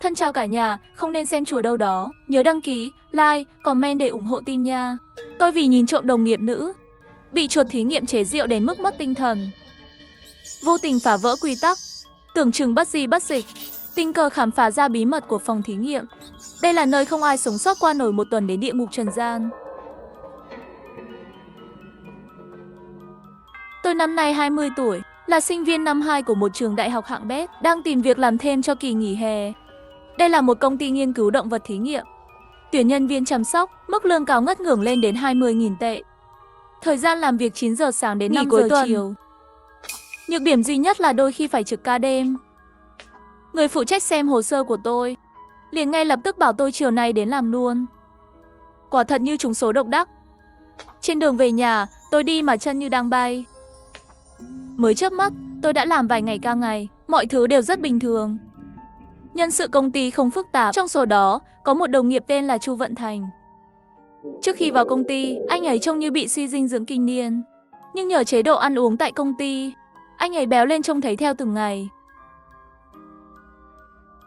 Thân chào cả nhà, không nên xem chùa đâu đó. Nhớ đăng ký, like, comment để ủng hộ team nha. Tôi vì nhìn trộm đồng nghiệp nữ, bị chuột thí nghiệm chế rượu đến mức mất tinh thần. Vô tình phá vỡ quy tắc, tưởng chừng bất di bất dịch, tình cờ khám phá ra bí mật của phòng thí nghiệm. Đây là nơi không ai sống sót qua nổi một tuần đến địa ngục trần gian. Tôi năm nay 20 tuổi, là sinh viên năm 2 của một trường đại học hạng bét, đang tìm việc làm thêm cho kỳ nghỉ hè. Đây là một công ty nghiên cứu động vật thí nghiệm. Tuyển nhân viên chăm sóc, mức lương cao ngất ngưởng lên đến 20.000 tệ. Thời gian làm việc 9 giờ sáng đến 5 giờ chiều. Nhược điểm duy nhất là đôi khi phải trực ca đêm. Người phụ trách xem hồ sơ của tôi liền ngay lập tức bảo tôi chiều nay đến làm luôn. Quả thật như trúng số độc đắc. Trên đường về nhà, tôi đi mà chân như đang bay. Mới chớp mắt, tôi đã làm vài ngày ca ngày, mọi thứ đều rất bình thường. Nhân sự công ty không phức tạp, trong số đó có một đồng nghiệp tên là Chu Vận Thành. Trước khi vào công ty, anh ấy trông như bị suy dinh dưỡng kinh niên. Nhưng nhờ chế độ ăn uống tại công ty, anh ấy béo lên trông thấy theo từng ngày.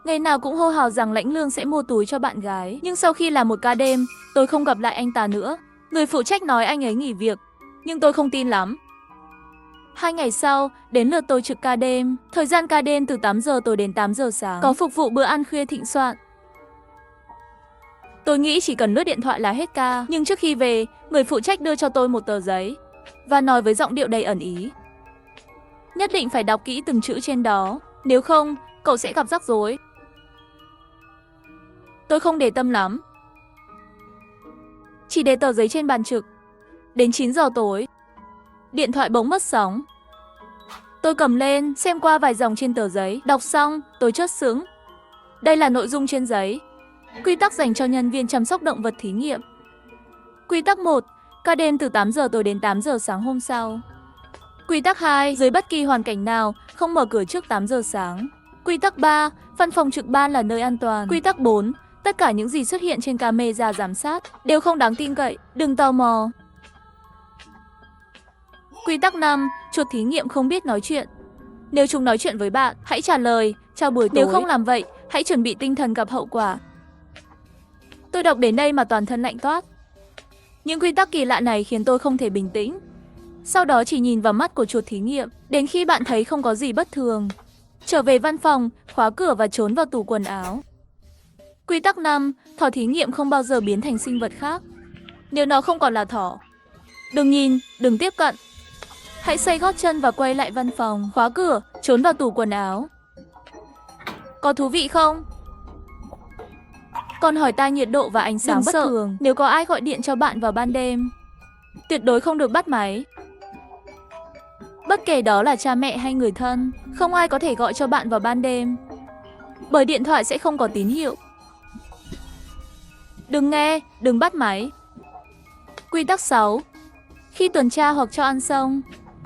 Ngày nào cũng hô hào rằng lãnh lương sẽ mua túi cho bạn gái. Nhưng sau khi làm một ca đêm, tôi không gặp lại anh ta nữa. Người phụ trách nói anh ấy nghỉ việc, nhưng tôi không tin lắm. 2 ngày sau, đến lượt tôi trực ca đêm. Thời gian ca đêm từ 8 giờ tối đến 8 giờ sáng. Có phục vụ bữa ăn khuya thịnh soạn. Tôi nghĩ chỉ cần lướt điện thoại là hết ca. Nhưng trước khi về, người phụ trách đưa cho tôi một tờ giấy và nói với giọng điệu đầy ẩn ý: nhất định phải đọc kỹ từng chữ trên đó, nếu không, cậu sẽ gặp rắc rối. Tôi không để tâm lắm, chỉ để tờ giấy trên bàn trực. Đến 9 giờ tối, điện thoại bỗng mất sóng. Tôi cầm lên, xem qua vài dòng trên tờ giấy. Đọc xong, tôi chớt sững. Đây là nội dung trên giấy. Quy tắc dành cho nhân viên chăm sóc động vật thí nghiệm. Quy tắc 1. Ca đêm từ 8 giờ tối đến 8 giờ sáng hôm sau. Quy tắc 2. Dưới bất kỳ hoàn cảnh nào, không mở cửa trước 8 giờ sáng. Quy tắc 3. Văn phòng trực ban là nơi an toàn. Quy tắc 4. Tất cả những gì xuất hiện trên camera giám sát đều không đáng tin cậy, đừng tò mò. Quy tắc 5. Chuột thí nghiệm không biết nói chuyện. Nếu chúng nói chuyện với bạn, hãy trả lời, chào buổi tối. Nếu không làm vậy, hãy chuẩn bị tinh thần gặp hậu quả. Tôi đọc đến đây mà toàn thân lạnh toát. Những quy tắc kỳ lạ này khiến tôi không thể bình tĩnh. Sau đó chỉ nhìn vào mắt của chuột thí nghiệm, đến khi bạn thấy không có gì bất thường, trở về văn phòng, khóa cửa và trốn vào tủ quần áo. Quy tắc 5. Thỏ thí nghiệm không bao giờ biến thành sinh vật khác. Nếu nó không còn là thỏ, đừng nhìn, đừng tiếp cận. Hãy xoay gót chân và quay lại văn phòng, khóa cửa, trốn vào tủ quần áo. Có thú vị không? Còn hỏi tai nhiệt độ và ánh sáng bất thường. Nếu có ai gọi điện cho bạn vào ban đêm, tuyệt đối không được bắt máy. Bất kể đó là cha mẹ hay người thân, không ai có thể gọi cho bạn vào ban đêm, bởi điện thoại sẽ không có tín hiệu. Đừng nghe, đừng bắt máy. Quy tắc 6. Khi tuần tra hoặc cho ăn xong,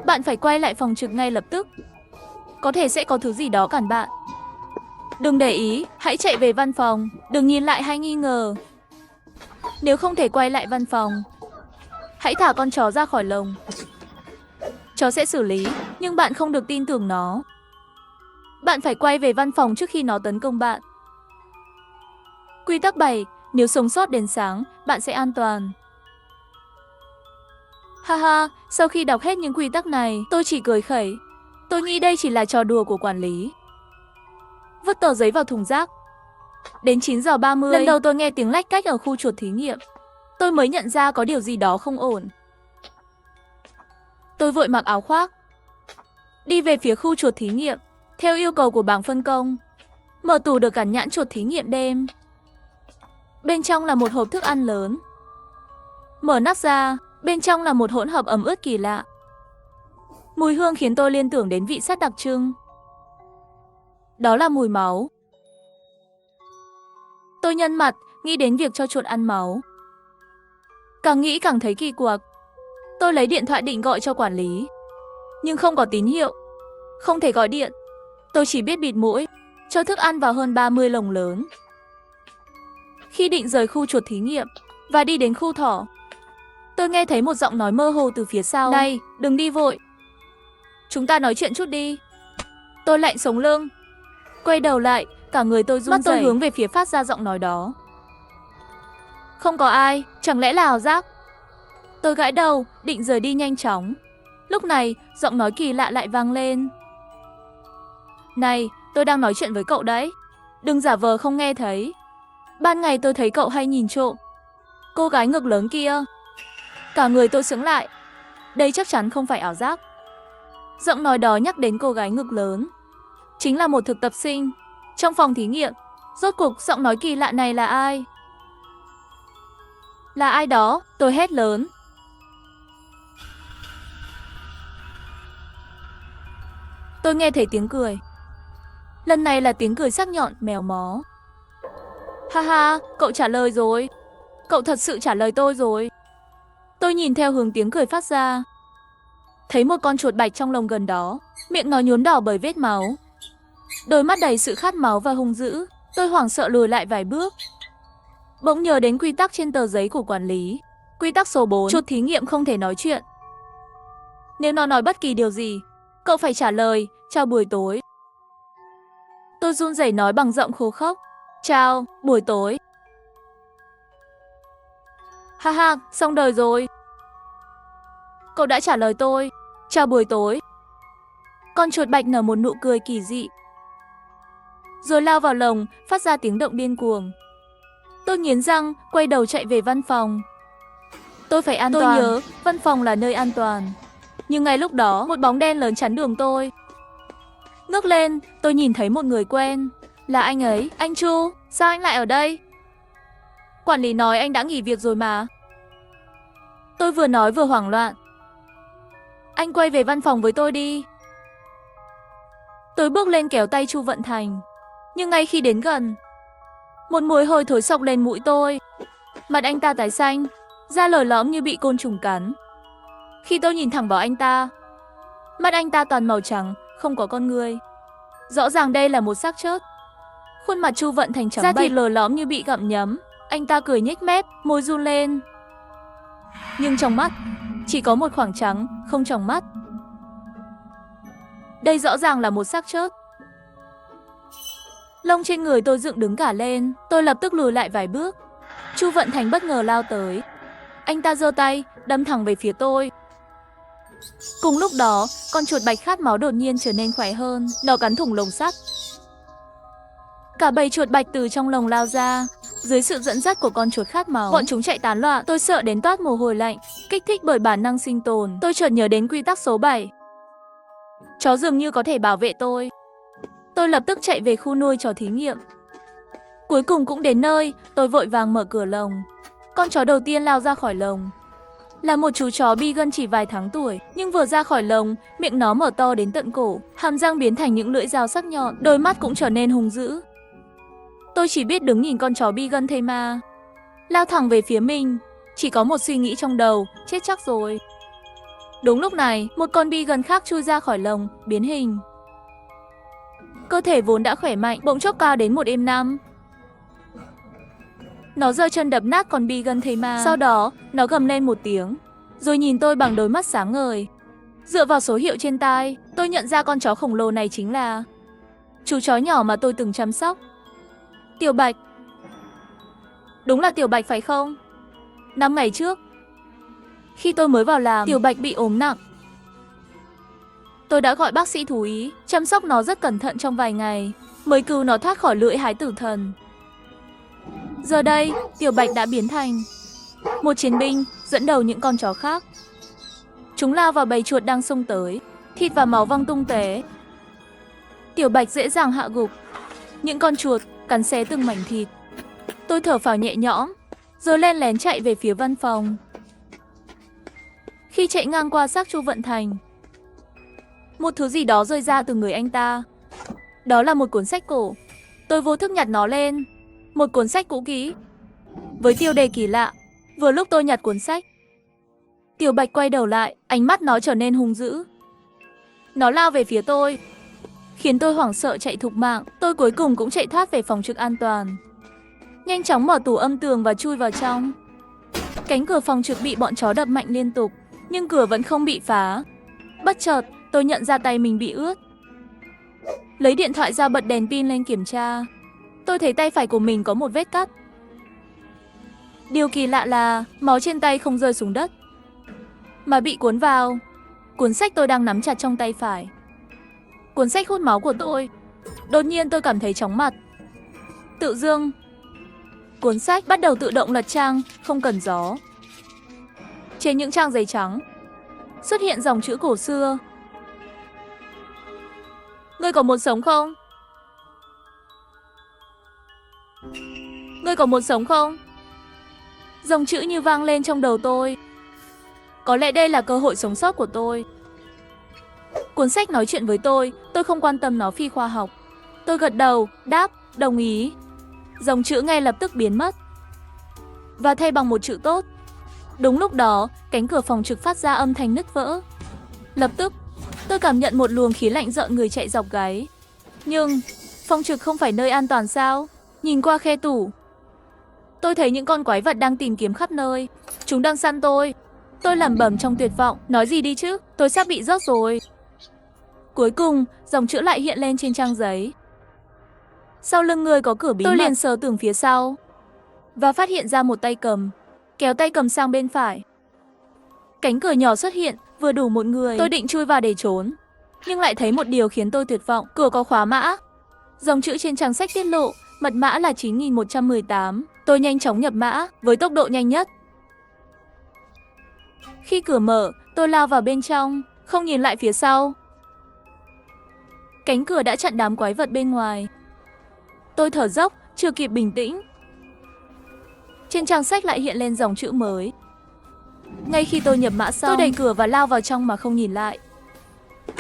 bạn phải quay lại phòng trực ngay lập tức. Có thể sẽ có thứ gì đó cản bạn. Đừng để ý, hãy chạy về văn phòng, đừng nhìn lại hay nghi ngờ. Nếu không thể quay lại văn phòng, hãy thả con chó ra khỏi lồng. Chó sẽ xử lý, nhưng bạn không được tin tưởng nó. Bạn phải quay về văn phòng trước khi nó tấn công bạn. Quy tắc 7. Nếu sống sót đến sáng, bạn sẽ an toàn. Haha, sau khi đọc hết những quy tắc này, tôi chỉ cười khẩy. Tôi nghĩ đây chỉ là trò đùa của quản lý. Vứt tờ giấy vào thùng rác. Đến 9 giờ 30, lần đầu tôi nghe tiếng lách cách ở khu chuột thí nghiệm. Tôi mới nhận ra có điều gì đó không ổn. Tôi vội mặc áo khoác, đi về phía khu chuột thí nghiệm, theo yêu cầu của bảng phân công. Mở tủ được gắn nhãn chuột thí nghiệm đêm. Bên trong là một hộp thức ăn lớn. Mở nắp ra, bên trong là một hỗn hợp ẩm ướt kỳ lạ. Mùi hương khiến tôi liên tưởng đến vị sắt đặc trưng. Đó là mùi máu. Tôi nhăn mặt, nghĩ đến việc cho chuột ăn máu. Càng nghĩ càng thấy kỳ quặc. Tôi lấy điện thoại định gọi cho quản lý, nhưng không có tín hiệu. Không thể gọi điện. Tôi chỉ biết bịt mũi, cho thức ăn vào hơn 30 lồng lớn. Khi định rời khu chuột thí nghiệm và đi đến khu thỏ, tôi nghe thấy một giọng nói mơ hồ từ phía sau. Này, đừng đi vội. Chúng ta nói chuyện chút đi. Tôi lạnh sống lưng. Quay đầu lại, cả người tôi run rẩy. Mắt tôi hướng về phía phát ra giọng nói đó. Không có ai, chẳng lẽ là ảo giác? Tôi gãi đầu, định rời đi nhanh chóng. Lúc này, giọng nói kỳ lạ lại vang lên. Này, tôi đang nói chuyện với cậu đấy. Đừng giả vờ không nghe thấy. Ban ngày tôi thấy cậu hay nhìn trộm cô gái ngực lớn kia. Cả người tôi sững lại. Đây chắc chắn không phải ảo giác. Giọng nói đó nhắc đến cô gái ngực lớn. Chính là một thực tập sinh trong phòng thí nghiệm. Rốt cuộc giọng nói kỳ lạ này là ai? Là ai đó? Tôi hét lớn. Tôi nghe thấy tiếng cười. Lần này là tiếng cười sắc nhọn, mèo mó. Ha ha, cậu trả lời rồi. Cậu thật sự trả lời tôi rồi. Tôi nhìn theo hướng tiếng cười phát ra. Thấy một con chuột bạch trong lồng gần đó. Miệng nó nhuốm đỏ bởi vết máu. Đôi mắt đầy sự khát máu và hung dữ. Tôi hoảng sợ lùi lại vài bước. Bỗng nhớ đến quy tắc trên tờ giấy của quản lý. Quy tắc số 4, chuột thí nghiệm không thể nói chuyện. Nếu nó nói bất kỳ điều gì, cậu phải trả lời, chào buổi tối. Tôi run rẩy nói bằng giọng khô khốc. Chào, buổi tối. Ha ha, xong đời rồi. Cậu đã trả lời tôi. Chào buổi tối. Con chuột bạch nở một nụ cười kỳ dị. Rồi lao vào lồng, phát ra tiếng động điên cuồng. Tôi nghiến răng, quay đầu chạy về văn phòng. Tôi phải an toàn. Tôi nhớ, văn phòng là nơi an toàn. Nhưng ngay lúc đó, một bóng đen lớn chắn đường tôi. Ngước lên, tôi nhìn thấy một người quen. Là anh ấy, anh Chu. Sao anh lại ở đây? Quản lý nói anh đã nghỉ việc rồi mà. Tôi vừa nói vừa hoảng loạn. Anh quay về văn phòng với tôi đi. Tôi bước lên kéo tay Chu Vận Thành. Nhưng ngay khi đến gần, một mùi hôi thối xộc lên mũi tôi. Mặt anh ta tái xanh, da lồi lõm như bị côn trùng cắn. Khi tôi nhìn thẳng vào anh ta, mắt anh ta toàn màu trắng, không có con người. Rõ ràng đây là một xác chết. Khuôn mặt Chu Vận Thành trắng bệch, da thịt lồi lõm như bị gặm nhấm. Anh ta cười nhếch mép, môi run lên. Nhưng trong mắt chỉ có một khoảng trắng, không tròng mắt. Đây rõ ràng là một xác chết. Lông trên người tôi dựng đứng cả lên. Tôi lập tức lùi lại vài bước. Chu Vận Thành bất ngờ lao tới. Anh ta giơ tay, đâm thẳng về phía tôi. Cùng lúc đó, con chuột bạch khát máu đột nhiên trở nên khỏe hơn. Nó cắn thủng lồng sắt. Cả bầy chuột bạch từ trong lồng lao ra. Dưới sự dẫn dắt của con chuột khát máu, bọn chúng chạy tán loạn. Tôi sợ đến toát mồ hôi lạnh. Kích thích bởi bản năng sinh tồn, tôi chợt nhớ đến quy tắc số 7. Chó dường như có thể bảo vệ tôi. Tôi lập tức chạy về khu nuôi chó thí nghiệm. Cuối cùng cũng đến nơi, tôi vội vàng mở cửa lồng. Con chó đầu tiên lao ra khỏi lồng. Là một chú chó Beagle chỉ vài tháng tuổi, nhưng vừa ra khỏi lồng, miệng nó mở to đến tận cổ, hàm răng biến thành những lưỡi dao sắc nhọn, đôi mắt cũng trở nên hung dữ. Tôi chỉ biết đứng nhìn con chó Beagle thây ma lao thẳng về phía mình, chỉ có một suy nghĩ trong đầu, chết chắc rồi. Đúng lúc này, một con Beagle khác chui ra khỏi lồng, biến hình. Cơ thể vốn đã khỏe mạnh, bỗng chốc cao đến 1m5. Nó giơ chân đập nát con Beagle thây ma. Sau đó, nó gầm lên một tiếng, rồi nhìn tôi bằng đôi mắt sáng ngời. Dựa vào số hiệu trên tai, tôi nhận ra con chó khổng lồ này chính là chú chó nhỏ mà tôi từng chăm sóc. Tiểu Bạch. Đúng là Tiểu Bạch phải không? 5 ngày trước, khi tôi mới vào làm, Tiểu Bạch bị ốm nặng. Tôi đã gọi bác sĩ thú y, chăm sóc nó rất cẩn thận trong vài ngày, mới cứu nó thoát khỏi lưỡi hái tử thần. Giờ đây, Tiểu Bạch đã biến thành một chiến binh, dẫn đầu những con chó khác. Chúng lao vào bầy chuột đang xông tới, thịt và máu văng tung tóe. Tiểu Bạch dễ dàng hạ gục những con chuột, cắn xé từng mảnh thịt. Tôi thở phào nhẹ nhõm, rồi len lén chạy về phía văn phòng. Khi chạy ngang qua xác Chu Vận Thành, một thứ gì đó rơi ra từ người anh ta. Đó là một cuốn sách cổ. Tôi vô thức nhặt nó lên. Một cuốn sách cũ kỹ, với tiêu đề kỳ lạ. Vừa lúc tôi nhặt cuốn sách, Tiểu Bạch quay đầu lại, ánh mắt nó trở nên hung dữ. Nó lao về phía tôi, khiến tôi hoảng sợ chạy thục mạng. Tôi cuối cùng cũng chạy thoát về phòng trực an toàn. Nhanh chóng mở tủ âm tường và chui vào trong. Cánh cửa phòng trực bị bọn chó đập mạnh liên tục, nhưng cửa vẫn không bị phá. Bất chợt, tôi nhận ra tay mình bị ướt. Lấy điện thoại ra bật đèn pin lên kiểm tra. tôi thấy tay phải của mình có một vết cắt. Điều kỳ lạ là máu trên tay không rơi xuống đất, mà bị cuốn vào cuốn sách tôi đang nắm chặt trong tay phải. Cuốn sách hút máu của tôi. Đột nhiên tôi cảm thấy chóng mặt. Tự dưng, cuốn sách bắt đầu tự động lật trang, không cần gió. Trên những trang giấy trắng xuất hiện dòng chữ cổ xưa. Ngươi có muốn sống không? Ngươi có muốn sống không? Dòng chữ như vang lên trong đầu tôi. Có lẽ đây là cơ hội sống sót của tôi. Cuốn sách nói chuyện với tôi không quan tâm nó phi khoa học. Tôi gật đầu, đáp, đồng ý. Dòng chữ ngay lập tức biến mất và thay bằng một chữ tốt. Đúng lúc đó, cánh cửa phòng trực phát ra âm thanh nứt vỡ. Lập tức, tôi cảm nhận một luồng khí lạnh rợn người chạy dọc gáy. Nhưng, phòng trực không phải nơi an toàn sao? Nhìn qua khe tủ, tôi thấy những con quái vật đang tìm kiếm khắp nơi. Chúng đang săn tôi. Tôi lẩm bẩm trong tuyệt vọng, nói gì đi chứ, tôi sắp bị rớt rồi. Cuối cùng, dòng chữ lại hiện lên trên trang giấy. Sau lưng người có cửa bí mật. Tôi liền sờ tường phía sau và phát hiện ra một tay cầm. Kéo tay cầm sang bên phải. Cánh cửa nhỏ xuất hiện, vừa đủ một người. Tôi định chui vào để trốn, nhưng lại thấy một điều khiến tôi tuyệt vọng. Cửa có khóa mã. Dòng chữ trên trang sách tiết lộ, mật mã là 9118. Tôi nhanh chóng nhập mã với tốc độ nhanh nhất. Khi cửa mở, tôi lao vào bên trong, không nhìn lại phía sau. Cánh cửa đã chặn đám quái vật bên ngoài. Tôi thở dốc, chưa kịp bình tĩnh. Trên trang sách lại hiện lên dòng chữ mới. Ngay khi tôi nhập mã xong, tôi đẩy cửa và lao vào trong mà không nhìn lại.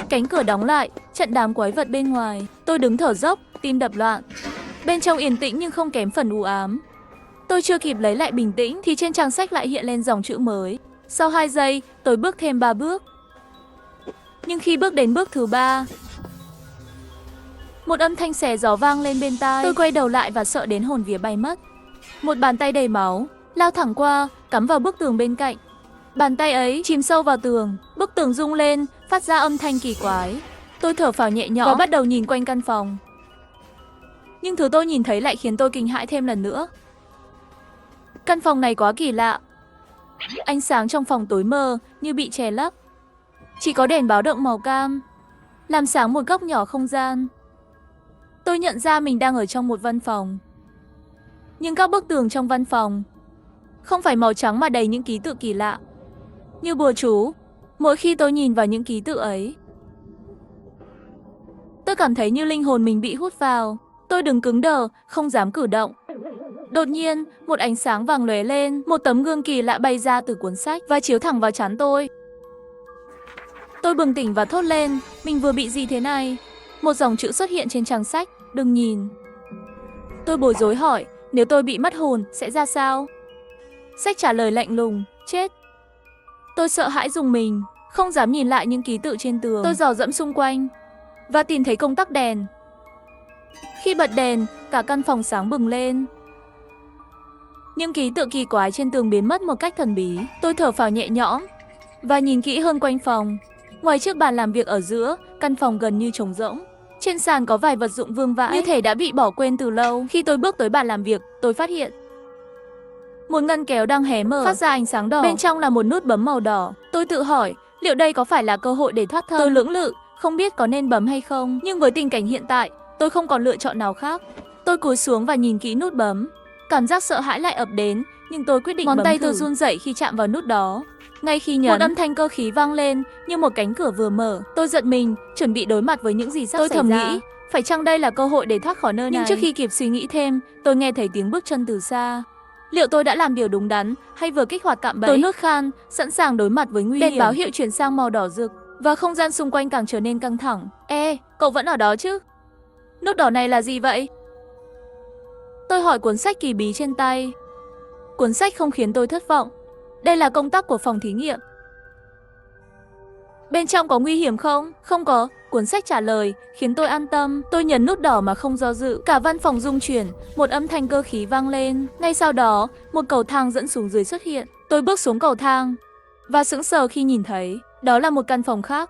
Cánh cửa đóng lại, chặn đám quái vật bên ngoài. Tôi đứng thở dốc, tim đập loạn. Bên trong yên tĩnh nhưng không kém phần u ám. Tôi chưa kịp lấy lại bình tĩnh thì trên trang sách lại hiện lên dòng chữ mới. Sau 2 giây, tôi bước thêm 3 bước. Nhưng khi bước đến bước thứ 3, một âm thanh xé gió vang lên bên tai. Tôi quay đầu lại và sợ đến hồn vía bay mất. Một bàn tay đầy máu lao thẳng qua, cắm vào bức tường bên cạnh. Bàn tay ấy chìm sâu vào tường, bức tường rung lên, phát ra âm thanh kỳ quái. Tôi thở phào nhẹ nhõm và bắt đầu nhìn quanh căn phòng. Nhưng thứ tôi nhìn thấy lại khiến tôi kinh hãi thêm lần nữa. Căn phòng này quá kỳ lạ. Ánh sáng trong phòng tối mờ như bị che lấp. Chỉ có đèn báo động màu cam làm sáng một góc nhỏ không gian. Tôi nhận ra mình đang ở trong một văn phòng. Nhưng các bức tường trong văn phòng không phải màu trắng mà đầy những ký tự kỳ lạ, như bùa chú. Mỗi khi tôi nhìn vào những ký tự ấy, tôi cảm thấy như linh hồn mình bị hút vào. Tôi đứng cứng đờ, không dám cử động. Đột nhiên, một ánh sáng vàng lóe lên, một tấm gương kỳ lạ bay ra từ cuốn sách và chiếu thẳng vào trán tôi. Tôi bừng tỉnh và thốt lên, mình vừa bị gì thế này? Một dòng chữ xuất hiện trên trang sách, đừng nhìn. Tôi bối rối hỏi, nếu tôi bị mất hồn, sẽ ra sao? Sách trả lời lạnh lùng, chết. Tôi sợ hãi rùng mình, không dám nhìn lại những ký tự trên tường. Tôi dò dẫm xung quanh và tìm thấy công tắc đèn. Khi bật đèn, cả căn phòng sáng bừng lên. Những ký tự kỳ quái trên tường biến mất một cách thần bí. Tôi thở phào nhẹ nhõm và nhìn kỹ hơn quanh phòng. Ngoài chiếc bàn làm việc ở giữa, căn phòng gần như trống rỗng. Trên sàn có vài vật dụng vương vãi, như thể đã bị bỏ quên từ lâu. Khi tôi bước tới bàn làm việc, tôi phát hiện một ngăn kéo đang hé mở, phát ra ánh sáng đỏ. Bên trong là một nút bấm màu đỏ. Tôi tự hỏi, liệu đây có phải là cơ hội để thoát thân? Tôi lưỡng lự, không biết có nên bấm hay không. Nhưng với tình cảnh hiện tại, tôi không còn lựa chọn nào khác. Tôi cúi xuống và nhìn kỹ nút bấm. Cảm giác sợ hãi lại ập đến, nhưng tôi quyết định bấm thử. Ngón tay tôi run rẩy khi chạm vào nút đó. Ngay khi nhấn, một âm thanh cơ khí vang lên, như một cánh cửa vừa mở. Tôi giật mình, chuẩn bị đối mặt với những gì sắp xảy ra. Tôi thầm nghĩ, phải chăng đây là cơ hội để thoát khỏi nơi này? Nhưng trước khi kịp suy nghĩ thêm, tôi nghe thấy tiếng bước chân từ xa. Liệu tôi đã làm điều đúng đắn hay vừa kích hoạt cạm bẫy? Tôi nuốt khan, sẵn sàng đối mặt với nguy hiểm. Đèn báo hiệu chuyển sang màu đỏ rực và không gian xung quanh càng trở nên căng thẳng. Ê, cậu vẫn ở đó chứ? Nút đỏ này là gì vậy? Tôi hỏi cuốn sách kỳ bí trên tay. Cuốn sách không khiến tôi thất vọng. Đây là công tắc của phòng thí nghiệm. Bên trong có nguy hiểm không? Không có, cuốn sách trả lời, khiến tôi an tâm. Tôi nhấn nút đỏ mà không do dự. Cả văn phòng rung chuyển, một âm thanh cơ khí vang lên. Ngay sau đó, một cầu thang dẫn xuống dưới xuất hiện. Tôi bước xuống cầu thang và sững sờ khi nhìn thấy đó là một căn phòng khác,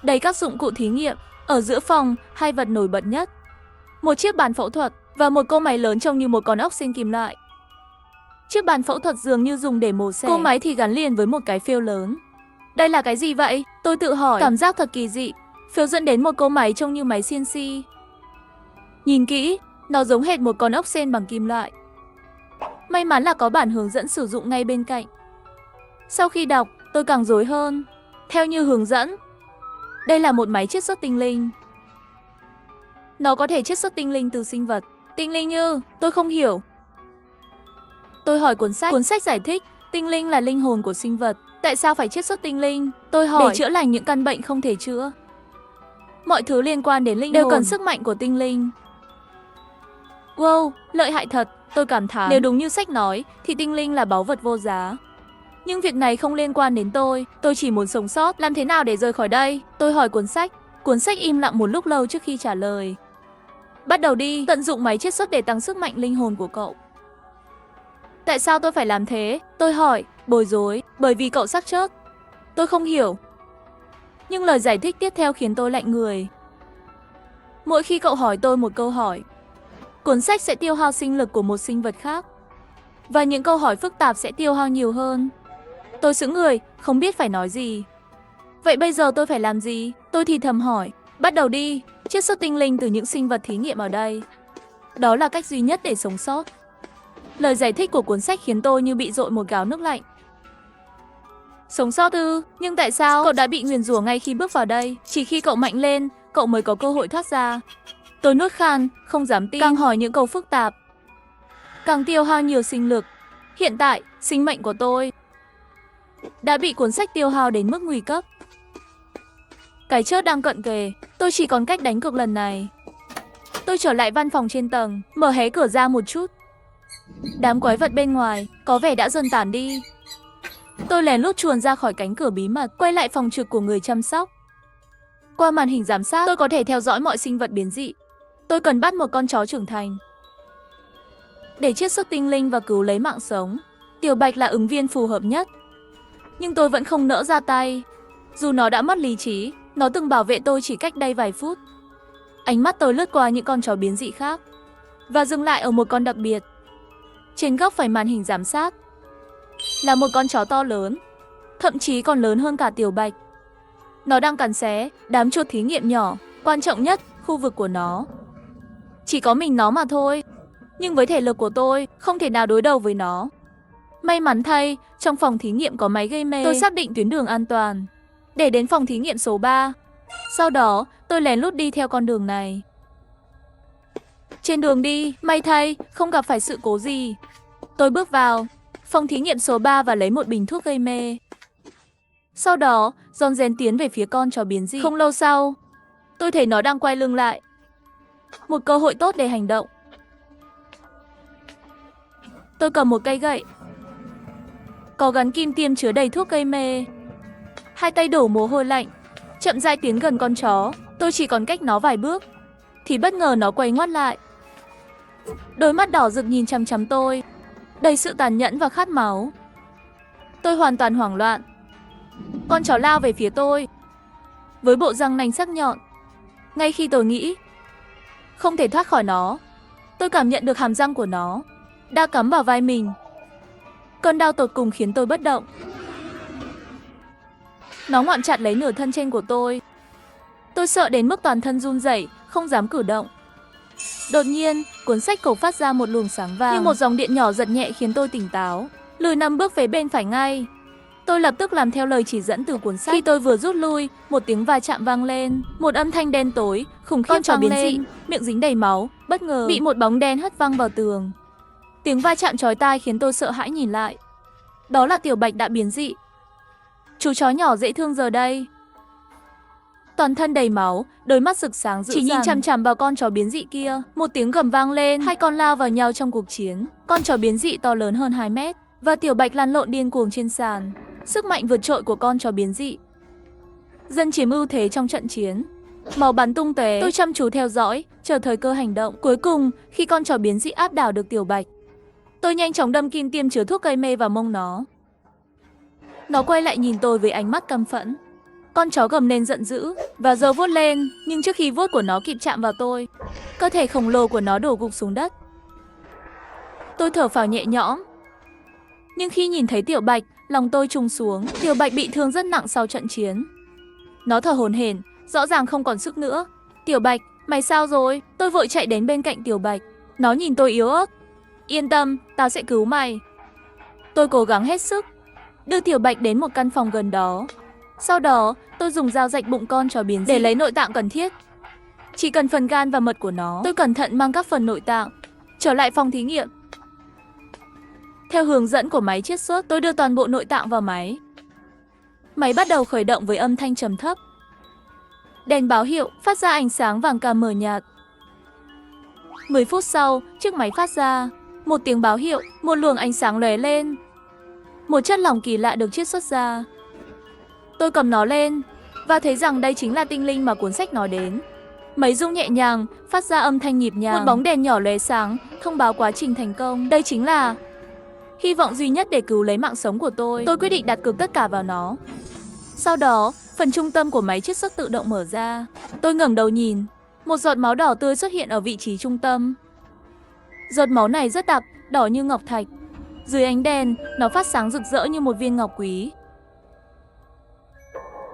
đầy các dụng cụ thí nghiệm. Ở giữa phòng, hai vật nổi bật nhất: một chiếc bàn phẫu thuật và một cỗ máy lớn trông như một con ốc sên kim loại. Chiếc bàn phẫu thuật dường như dùng để mổ xẻ. Cỗ máy thì gắn liền với một cái phêu lớn. Đây là cái gì vậy? Tôi tự hỏi, cảm giác thật kỳ dị. Phêu dẫn đến một cỗ máy trông như máy CNC. Nhìn kỹ, nó giống hệt một con ốc sên bằng kim loại. May mắn là có bản hướng dẫn sử dụng ngay bên cạnh. Sau khi đọc, tôi càng rối hơn. Theo như hướng dẫn, đây là một máy chiết xuất tinh linh. Nó có thể chiết xuất tinh linh từ sinh vật. Tinh linh như, tôi không hiểu. Tôi hỏi cuốn sách giải thích, tinh linh là linh hồn của sinh vật. Tại sao phải chiết xuất tinh linh? Tôi hỏi, để chữa lành những căn bệnh không thể chữa. Mọi thứ liên quan đến linh hồn đều cần sức mạnh của tinh linh. Wow, lợi hại thật, tôi cảm thán. Nếu đúng như sách nói, thì tinh linh là báu vật vô giá. Nhưng việc này không liên quan đến tôi chỉ muốn sống sót, làm thế nào để rời khỏi đây? Tôi hỏi cuốn sách im lặng một lúc lâu trước khi trả lời. Bắt đầu đi, tận dụng máy chiết xuất để tăng sức mạnh linh hồn của cậu. Tại sao tôi phải làm thế? Tôi hỏi, bối rối, bởi vì cậu xác chết. Tôi không hiểu. Nhưng lời giải thích tiếp theo khiến tôi lạnh người. Mỗi khi cậu hỏi tôi một câu hỏi, cuốn sách sẽ tiêu hao sinh lực của một sinh vật khác. Và những câu hỏi phức tạp sẽ tiêu hao nhiều hơn. Tôi sững người, không biết phải nói gì. Vậy bây giờ tôi phải làm gì? Tôi thì thầm hỏi. Bắt đầu đi, chiết xuất tinh linh từ những sinh vật thí nghiệm ở đây. Đó là cách duy nhất để sống sót. Lời giải thích của cuốn sách khiến tôi như bị dội một gáo nước lạnh. Sống sót ư? Nhưng tại sao? Cậu đã bị nguyền rủa ngay khi bước vào đây. Chỉ khi cậu mạnh lên, cậu mới có cơ hội thoát ra. Tôi nuốt khan, không dám tin. Càng hỏi những câu phức tạp, càng tiêu hao nhiều sinh lực. Hiện tại, sinh mệnh của tôi đã bị cuốn sách tiêu hao đến mức nguy cấp. Cái chết đang cận kề, tôi chỉ còn cách đánh cược lần này. Tôi trở lại văn phòng trên tầng, mở hé cửa ra một chút. Đám quái vật bên ngoài có vẻ đã dần tản đi. Tôi lén lút chuồn ra khỏi cánh cửa bí mật, quay lại phòng trực của người chăm sóc. Qua màn hình giám sát, tôi có thể theo dõi mọi sinh vật biến dị. Tôi cần bắt một con chó trưởng thành để chiết xuất tinh linh và cứu lấy mạng sống. Tiểu Bạch là ứng viên phù hợp nhất. Nhưng tôi vẫn không nỡ ra tay. Dù nó đã mất lý trí, nó từng bảo vệ tôi chỉ cách đây vài phút. Ánh mắt tôi lướt qua những con chó biến dị khác và dừng lại ở một con đặc biệt. Trên góc phải màn hình giám sát là một con chó to lớn, thậm chí còn lớn hơn cả Tiểu Bạch. Nó đang cắn xé đám chuột thí nghiệm nhỏ, quan trọng nhất, khu vực của nó. Chỉ có mình nó mà thôi. Nhưng với thể lực của tôi, không thể nào đối đầu với nó. May mắn thay, trong phòng thí nghiệm có máy gây mê. Tôi xác định tuyến đường an toàn để đến phòng thí nghiệm số 3. Sau đó, tôi lén lút đi theo con đường này. Trên đường đi, may thay, không gặp phải sự cố gì. Tôi bước vào phòng thí nghiệm số 3 và lấy một bình thuốc gây mê. Sau đó, rón rén tiến về phía con chó biến dị. Không lâu sau, tôi thấy nó đang quay lưng lại. Một cơ hội tốt để hành động. Tôi cầm một cây gậy có gắn kim tiêm chứa đầy thuốc gây mê. Hai tay đổ mồ hôi lạnh, chậm rãi tiến gần con chó. Tôi chỉ còn cách nó vài bước thì bất ngờ nó quay ngoắt lại. Đôi mắt đỏ rực nhìn chằm chằm tôi, đầy sự tàn nhẫn và khát máu. Tôi hoàn toàn hoảng loạn. Con chó lao về phía tôi với bộ răng nanh sắc nhọn. Ngay khi tôi nghĩ không thể thoát khỏi nó, tôi cảm nhận được hàm răng của nó đã cắm vào vai mình. Cơn đau tột cùng khiến tôi bất động. Nó ngoạm chặt lấy nửa thân trên của tôi. Tôi sợ đến mức toàn thân run rẩy, không dám cử động. Đột nhiên, cuốn sách cổ phát ra một luồng sáng vàng. Như một dòng điện nhỏ giật nhẹ khiến tôi tỉnh táo. Lùi 5 bước về bên phải ngay. Tôi lập tức làm theo lời chỉ dẫn từ cuốn sách. Khi tôi vừa rút lui, một tiếng va chạm vang lên. Một âm thanh đen tối, khủng khiếp vang lên. Miệng dính đầy máu, bất ngờ bị một bóng đen hất văng vào tường. Tiếng va chạm chói tai khiến tôi sợ hãi nhìn lại. Đó là Tiểu Bạch đã biến dị. Chú chó nhỏ dễ thương giờ đây, toàn thân đầy máu, đôi mắt rực sáng dữ dằn, chỉ nhìn chằm chằm vào con chó biến dị kia. Một tiếng gầm vang lên, hai con lao vào nhau trong cuộc chiến. Con chó biến dị to lớn hơn 2 mét và Tiểu Bạch lăn lộn điên cuồng trên sàn. Sức mạnh vượt trội của con chó biến dị dần chiếm ưu thế trong trận chiến. Máu bắn tung tóe. Tôi chăm chú theo dõi, chờ thời cơ hành động. Cuối cùng, khi con chó biến dị áp đảo được Tiểu Bạch, tôi nhanh chóng đâm kim tiêm chứa thuốc gây mê vào mông nó. Nó quay lại nhìn tôi với ánh mắt căm phẫn. Con chó gầm lên giận dữ và giơ vuốt lên, nhưng trước khi vuốt của nó kịp chạm vào tôi, cơ thể khổng lồ của nó đổ gục xuống đất. Tôi thở phào nhẹ nhõm. Nhưng khi nhìn thấy Tiểu Bạch, lòng tôi trùng xuống. Tiểu Bạch bị thương rất nặng sau trận chiến. Nó thở hổn hển, rõ ràng không còn sức nữa. Tiểu Bạch, mày sao rồi? Tôi vội chạy đến bên cạnh Tiểu Bạch. Nó nhìn tôi yếu ớt. Yên tâm, tao sẽ cứu mày. Tôi cố gắng hết sức, đưa Tiểu Bạch đến một căn phòng gần đó. Sau đó, tôi dùng dao rạch bụng con chó biến dị để lấy nội tạng cần thiết. Chỉ cần phần gan và mật của nó. Tôi cẩn thận mang các phần nội tạng trở lại phòng thí nghiệm. Theo hướng dẫn của máy chiết xuất, tôi đưa toàn bộ nội tạng vào máy. Máy bắt đầu khởi động với âm thanh trầm thấp. Đèn báo hiệu phát ra ánh sáng vàng cam mờ nhạt. 10 phút sau, chiếc máy phát ra một tiếng báo hiệu, một luồng ánh sáng lóe lên. Một chất lỏng kỳ lạ được chiết xuất ra. Tôi cầm nó lên và thấy rằng đây chính là tinh linh mà cuốn sách nói đến. Máy rung nhẹ nhàng, phát ra âm thanh nhịp nhàng. Một bóng đèn nhỏ lóe sáng, thông báo quá trình thành công. Đây chính là hy vọng duy nhất để cứu lấy mạng sống của tôi. Tôi quyết định đặt cược tất cả vào nó. Sau đó, phần trung tâm của máy chiết xuất tự động mở ra. Tôi ngẩng đầu nhìn, một giọt máu đỏ tươi xuất hiện ở vị trí trung tâm. Giọt máu này rất đặc, đỏ như ngọc thạch. Dưới ánh đèn, nó phát sáng rực rỡ như một viên ngọc quý.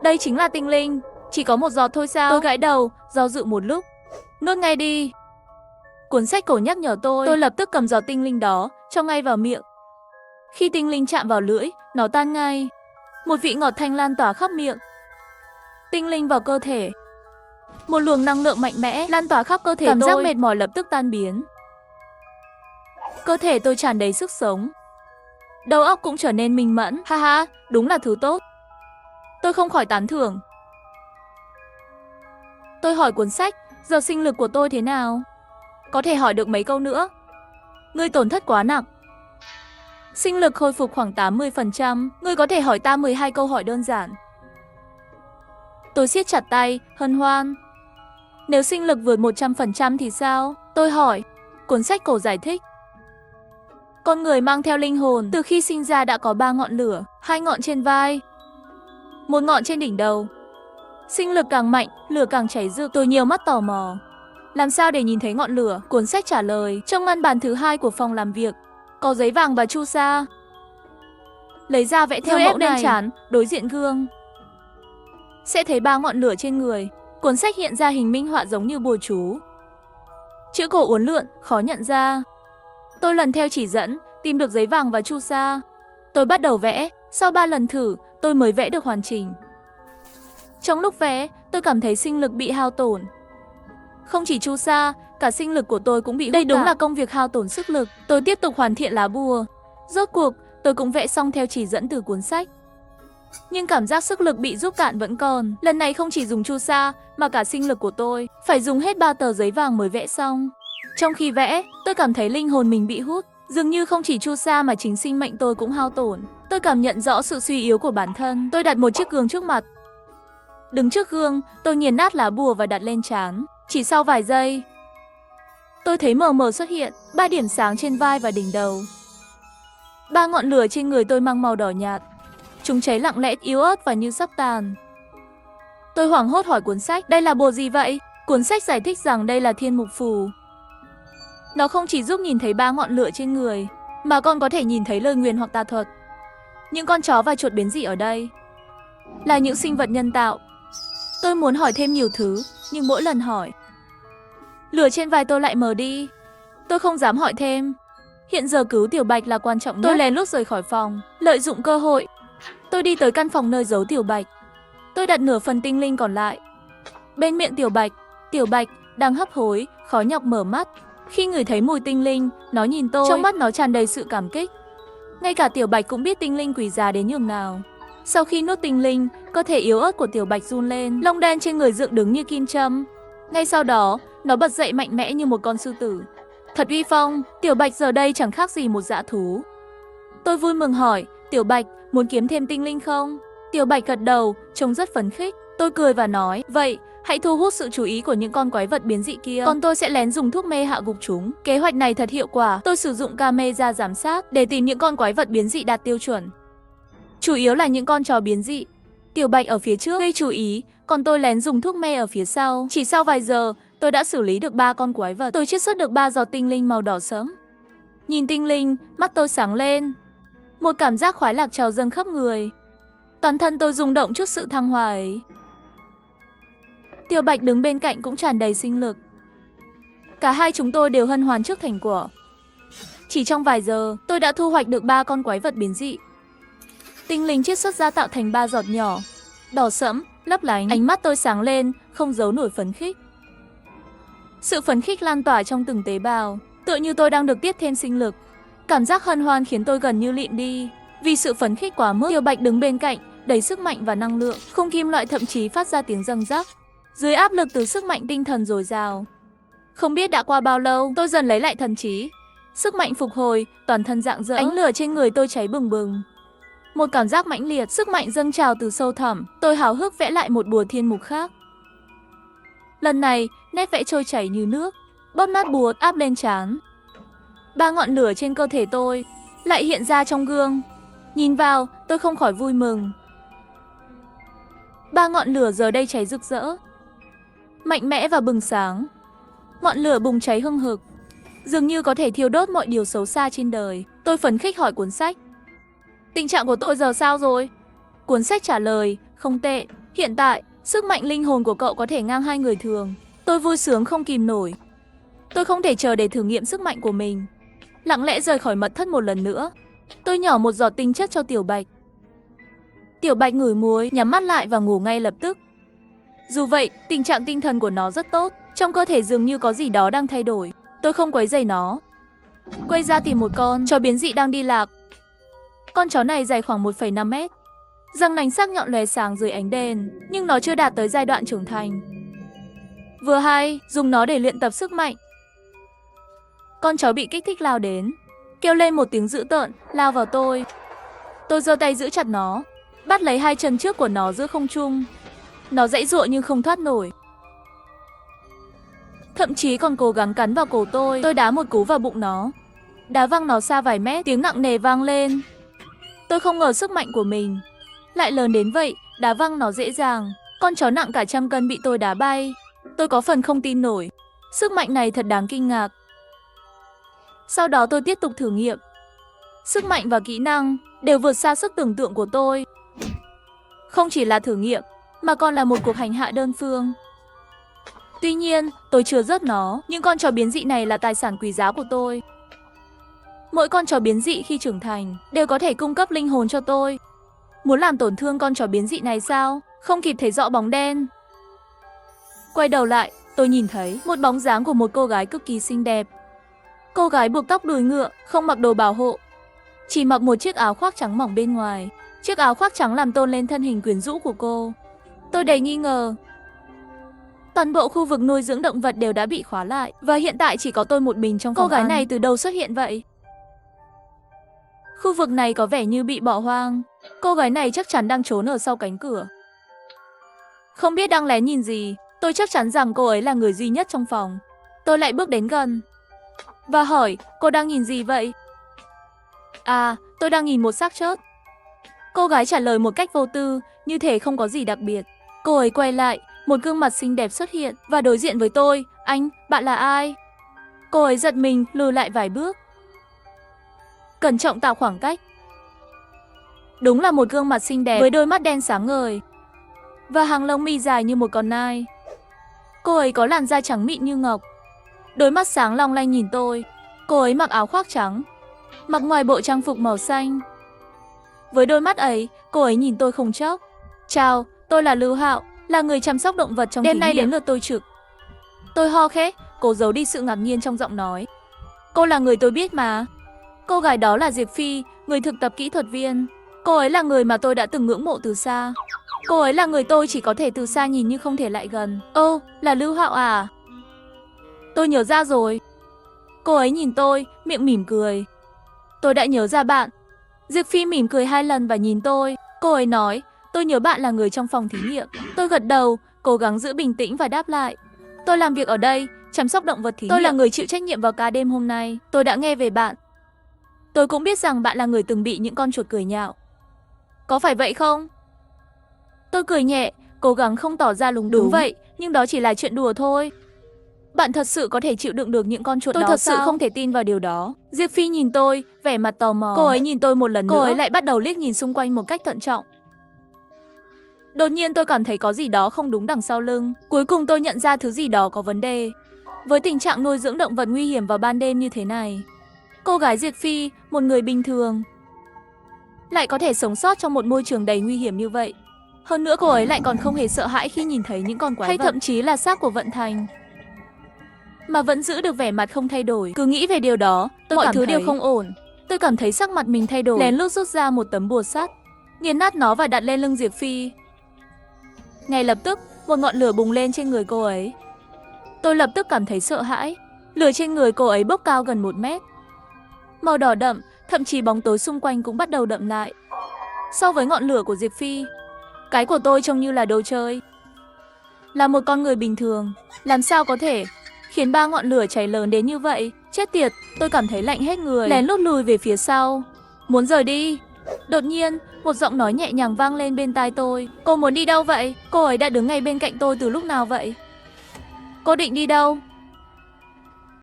Đây chính là tinh linh. Chỉ có một giọt thôi sao? Tôi gãi đầu, do dự một lúc. Nuốt ngay đi. Cuốn sách cổ nhắc nhở tôi lập tức cầm giọt tinh linh đó, cho ngay vào miệng. Khi tinh linh chạm vào lưỡi, nó tan ngay. Một vị ngọt thanh lan tỏa khắp miệng. Tinh linh vào cơ thể. Một luồng năng lượng mạnh mẽ lan tỏa khắp cơ thể tôi. Cảm giác mệt mỏi lập tức tan biến. Cơ thể tôi tràn đầy sức sống. Đầu óc cũng trở nên minh mẫn. Ha ha, đúng là thứ tốt. Tôi không khỏi tán thưởng. Tôi hỏi cuốn sách, giờ sinh lực của tôi thế nào? Có thể hỏi được mấy câu nữa? Ngươi tổn thất quá nặng. Sinh lực khôi phục khoảng 80%. Ngươi có thể hỏi ta 12 câu hỏi đơn giản. Tôi siết chặt tay, hân hoan. Nếu sinh lực vượt 100% thì sao? Tôi hỏi. Cuốn sách cổ giải thích. Con người mang theo linh hồn, từ khi sinh ra đã có 3 ngọn lửa, 2 ngọn trên vai, 1 ngọn trên đỉnh đầu. Sinh lực càng mạnh, lửa càng cháy rực. Tôi nhiều mắt tò mò. Làm sao để nhìn thấy ngọn lửa? Cuốn sách trả lời. Trong ngăn bàn thứ 2 của phòng làm việc, có giấy vàng và chu sa. Lấy ra vẽ theo mẫu lên trán, đối diện gương. Sẽ thấy 3 ngọn lửa trên người. Cuốn sách hiện ra hình minh họa giống như bùa chú. Chữ cổ uốn lượn, khó nhận ra. Tôi lần theo chỉ dẫn, tìm được giấy vàng và chu sa. Tôi bắt đầu vẽ, sau 3 lần thử, tôi mới vẽ được hoàn chỉnh. Trong lúc vẽ, tôi cảm thấy sinh lực bị hao tổn. Không chỉ chu sa, cả sinh lực của tôi cũng bị hút. Đây đúng là công việc hao tổn sức lực. Tôi tiếp tục hoàn thiện lá bùa. Rốt cuộc, tôi cũng vẽ xong theo chỉ dẫn từ cuốn sách. Nhưng cảm giác sức lực bị rút cạn vẫn còn. Lần này không chỉ dùng chu sa, mà cả sinh lực của tôi phải dùng hết 3 tờ giấy vàng mới vẽ xong. Trong khi vẽ, tôi cảm thấy linh hồn mình bị hút. Dường như không chỉ chu sa mà chính sinh mệnh tôi cũng hao tổn. Tôi cảm nhận rõ sự suy yếu của bản thân. Tôi đặt một chiếc gương trước mặt. Đứng trước gương, tôi nghiền nát lá bùa và đặt lên trán. Chỉ sau vài giây, tôi thấy mờ mờ xuất hiện 3 điểm sáng trên vai và đỉnh đầu. 3 ngọn lửa trên người tôi mang màu đỏ nhạt. Chúng cháy lặng lẽ, yếu ớt và như sắp tàn. Tôi hoảng hốt hỏi cuốn sách, đây là bùa gì vậy? Cuốn sách giải thích rằng đây là thiên mục phù. Nó không chỉ giúp nhìn thấy 3 ngọn lửa trên người, mà còn có thể nhìn thấy lời nguyền hoặc tà thuật. Những con chó và chuột biến dị ở đây là những sinh vật nhân tạo. Tôi muốn hỏi thêm nhiều thứ, nhưng mỗi lần hỏi, lửa trên vai tôi lại mờ đi. Tôi không dám hỏi thêm. Hiện giờ cứu Tiểu Bạch là quan trọng nhất. Tôi lén lút rời khỏi phòng, lợi dụng cơ hội. Tôi đi tới căn phòng nơi giấu Tiểu Bạch. Tôi đặt nửa phần tinh linh còn lại bên miệng Tiểu Bạch. Tiểu Bạch đang hấp hối, khó nhọc mở mắt. Khi ngửi thấy mùi tinh linh, nó nhìn tôi. Trong mắt nó tràn đầy sự cảm kích. Ngay cả Tiểu Bạch cũng biết tinh linh quý giá đến nhường nào. Sau khi nuốt tinh linh, cơ thể yếu ớt của Tiểu Bạch run lên, lông đen trên người dựng đứng như kim châm. Ngay sau đó, nó bật dậy mạnh mẽ như một con sư tử. Thật uy phong, Tiểu Bạch giờ đây chẳng khác gì một dã thú. Tôi vui mừng hỏi, Tiểu Bạch, muốn kiếm thêm tinh linh không? Tiểu Bạch gật đầu, trông rất phấn khích. Tôi cười và nói, vậy, hãy thu hút sự chú ý của những con quái vật biến dị kia. Còn tôi sẽ lén dùng thuốc mê hạ gục chúng. Kế hoạch này thật hiệu quả. Tôi sử dụng camera giám sát để tìm những con quái vật biến dị đạt tiêu chuẩn. Chủ yếu là những con chó biến dị. Tiểu Bạch ở phía trước gây chú ý, còn tôi lén dùng thuốc mê ở phía sau. Chỉ sau vài giờ, tôi đã xử lý được 3 con quái vật. Tôi chiết xuất được 3 giọt tinh linh màu đỏ sẫm. Nhìn tinh linh, mắt tôi sáng lên. Một cảm giác khoái lạc trào dâng khắp người. Toàn thân tôi rung động trước sự thăng hoa ấy. Tiểu Bạch đứng bên cạnh cũng tràn đầy sinh lực. Cả hai chúng tôi đều hân hoan trước thành quả. Chỉ trong vài giờ, tôi đã thu hoạch được 3 con quái vật biến dị. Tinh linh chiết xuất ra tạo thành 3 giọt nhỏ, đỏ sẫm, lấp lánh. Ánh mắt tôi sáng lên, không giấu nổi phấn khích. Sự phấn khích lan tỏa trong từng tế bào, tựa như tôi đang được tiếp thêm sinh lực. Cảm giác hân hoan khiến tôi gần như lịm đi. Vì sự phấn khích quá mức, Tiểu Bạch đứng bên cạnh, đầy sức mạnh và năng lượng. Khung kim loại thậm chí phát ra tiếng răng rắc. Dưới áp lực từ sức mạnh tinh thần dồi dào. Không biết đã qua bao lâu, tôi dần lấy lại thần trí. Sức mạnh phục hồi, toàn thân rạng rỡ. Ánh lửa trên người tôi cháy bừng bừng. Một cảm giác mãnh liệt, sức mạnh dâng trào từ sâu thẳm. Tôi háo hức vẽ lại một bùa thiên mục khác. Lần này, nét vẽ trôi chảy như nước. Bóp nát bùa áp lên trán. 3 ngọn lửa trên cơ thể tôi lại hiện ra trong gương. Nhìn vào, tôi không khỏi vui mừng. 3 ngọn lửa giờ đây cháy rực rỡ, mạnh mẽ và bừng sáng. Ngọn lửa bùng cháy hừng hực, dường như có thể thiêu đốt mọi điều xấu xa trên đời. Tôi phấn khích hỏi cuốn sách: tình trạng của tôi giờ sao rồi? Cuốn sách trả lời: không tệ, hiện tại, sức mạnh linh hồn của cậu có thể ngang 2 người thường. Tôi vui sướng không kìm nổi. Tôi không thể chờ để thử nghiệm sức mạnh của mình. Lặng lẽ rời khỏi mật thất một lần nữa. Tôi nhỏ một giọt tinh chất cho Tiểu Bạch. Tiểu Bạch ngửi mùi, nhắm mắt lại và ngủ ngay lập tức. Dù vậy, tình trạng tinh thần của nó rất tốt. Trong cơ thể dường như có gì đó đang thay đổi. Tôi không quấy rầy nó. Quay ra tìm một con chó biến dị đang đi lạc. Con chó này dài khoảng 1,5 mét. Răng nanh sắc nhọn lóe sáng dưới ánh đèn, nhưng nó chưa đạt tới giai đoạn trưởng thành. Vừa hay, dùng nó để luyện tập sức mạnh. Con chó bị kích thích lao đến, kêu lên một tiếng dữ tợn, lao vào tôi. Tôi giơ tay giữ chặt nó, bắt lấy 2 chân trước của nó giữa không trung. Nó giãy giụa nhưng không thoát nổi. Thậm chí còn cố gắng cắn vào cổ tôi. Tôi đá một cú vào bụng nó, đá văng nó xa vài mét, tiếng nặng nề vang lên. Tôi không ngờ sức mạnh của mình lại lớn đến vậy, đá văng nó dễ dàng. Con chó nặng cả 100 cân bị tôi đá bay. Tôi có phần không tin nổi. Sức mạnh này thật đáng kinh ngạc. Sau đó tôi tiếp tục thử nghiệm. Sức mạnh và kỹ năng đều vượt xa sức tưởng tượng của tôi. Không chỉ là thử nghiệm, mà còn là một cuộc hành hạ đơn phương. Tuy nhiên, tôi chưa rớt nó, nhưng con chó biến dị này là tài sản quý giá của tôi. Mỗi con chó biến dị khi trưởng thành đều có thể cung cấp linh hồn cho tôi. Muốn làm tổn thương con chó biến dị này sao? Không kịp thấy rõ bóng đen. Quay đầu lại, tôi nhìn thấy một bóng dáng của một cô gái cực kỳ xinh đẹp. Cô gái buộc tóc đuôi ngựa, không mặc đồ bảo hộ, chỉ mặc một chiếc áo khoác trắng mỏng bên ngoài. Chiếc áo khoác trắng làm tôn lên thân hình quyến rũ của cô. Tôi đầy nghi ngờ. Toàn bộ khu vực nuôi dưỡng động vật đều đã bị khóa lại, và hiện tại chỉ có tôi một mình trong phòng. Cô gái này từ đâu xuất hiện vậy? Khu vực này có vẻ như bị bỏ hoang. Cô gái này chắc chắn đang trốn ở sau cánh cửa. Không biết đang lén nhìn gì. Tôi chắc chắn rằng cô ấy là người duy nhất trong phòng. Tôi lại bước đến gần và hỏi, cô đang nhìn gì vậy? À, tôi đang nhìn một xác chết. Cô gái trả lời một cách vô tư, như thể không có gì đặc biệt. Cô ấy quay lại, một gương mặt xinh đẹp xuất hiện và đối diện với tôi. Anh, bạn là ai? Cô ấy giật mình, lùi lại vài bước, cẩn trọng tạo khoảng cách. Đúng là một gương mặt xinh đẹp với đôi mắt đen sáng ngời và hàng lông mi dài như một con nai. Cô ấy có làn da trắng mịn như ngọc, đôi mắt sáng long lanh nhìn tôi. Cô ấy mặc áo khoác trắng, mặc ngoài bộ trang phục màu xanh. Với đôi mắt ấy, cô ấy nhìn tôi không chớp. Chào, tôi là Lưu Hạo, là người chăm sóc động vật trong đêm nay đến lượt tôi trực. Tôi ho khẽ, cố giấu đi sự ngạc nhiên trong giọng nói. Cô là người tôi biết mà. Cô gái đó là Diệp Phi, người thực tập kỹ thuật viên. Cô ấy là người mà tôi đã từng ngưỡng mộ từ xa. Cô ấy là người tôi chỉ có thể từ xa nhìn nhưng không thể lại gần. Ô, là Lưu Hạo à? Tôi nhớ ra rồi. Cô ấy nhìn tôi, miệng mỉm cười. Tôi đã nhớ ra bạn. Diệp Phi mỉm cười 2 lần và nhìn tôi. Cô ấy nói, tôi nhớ bạn là người trong phòng thí nghiệm. Tôi gật đầu, cố gắng giữ bình tĩnh và đáp lại. Tôi làm việc ở đây, chăm sóc động vật thí nghiệm. Tôi là người chịu trách nhiệm vào ca đêm hôm nay. Tôi đã nghe về bạn. Tôi cũng biết rằng bạn là người từng bị những con chuột cười nhạo. Có phải vậy không? Tôi cười nhẹ, cố gắng không tỏ ra lúng túng. Đúng vậy, nhưng đó chỉ là chuyện đùa thôi. Bạn thật sự có thể chịu đựng được những con chuột đó sao? Tôi thật sự không thể tin vào điều đó. Diệp Phi nhìn tôi, vẻ mặt tò mò. Cô ấy nhìn tôi một lần nữa. Cô ấy lại bắt đầu liếc nhìn xung quanh một cách thận trọng. Đột nhiên tôi cảm thấy có gì đó không đúng đằng sau lưng. Cuối cùng tôi nhận ra thứ gì đó có vấn đề. Với tình trạng nuôi dưỡng động vật nguy hiểm vào ban đêm như thế này, cô gái Diệp Phi, một người bình thường, lại có thể sống sót trong một môi trường đầy nguy hiểm như vậy. Hơn nữa cô ấy lại còn không hề sợ hãi khi nhìn thấy những con quái vật, hay thậm chí là xác của Vận Thành, mà vẫn giữ được vẻ mặt không thay đổi. Cứ nghĩ về điều đó, mọi thứ đều không ổn. Tôi cảm thấy sắc mặt mình thay đổi, lén lút rút ra một tấm bùa sắt, nghiền nát nó và đặt lên lưng Diệp Phi. Ngay lập tức, một ngọn lửa bùng lên trên người cô ấy. Tôi lập tức cảm thấy sợ hãi. Lửa trên người cô ấy bốc cao gần 1 mét. Màu đỏ đậm, thậm chí bóng tối xung quanh cũng bắt đầu đậm lại. So với ngọn lửa của Diệp Phi, cái của tôi trông như là đồ chơi. Là một con người bình thường, làm sao có thể khiến 3 ngọn lửa cháy lớn đến như vậy? Chết tiệt, tôi cảm thấy lạnh hết người, lén lút lùi về phía sau, muốn rời đi. Đột nhiên, một giọng nói nhẹ nhàng vang lên bên tai tôi. Cô muốn đi đâu vậy? Cô ấy đã đứng ngay bên cạnh tôi từ lúc nào vậy? Cô định đi đâu?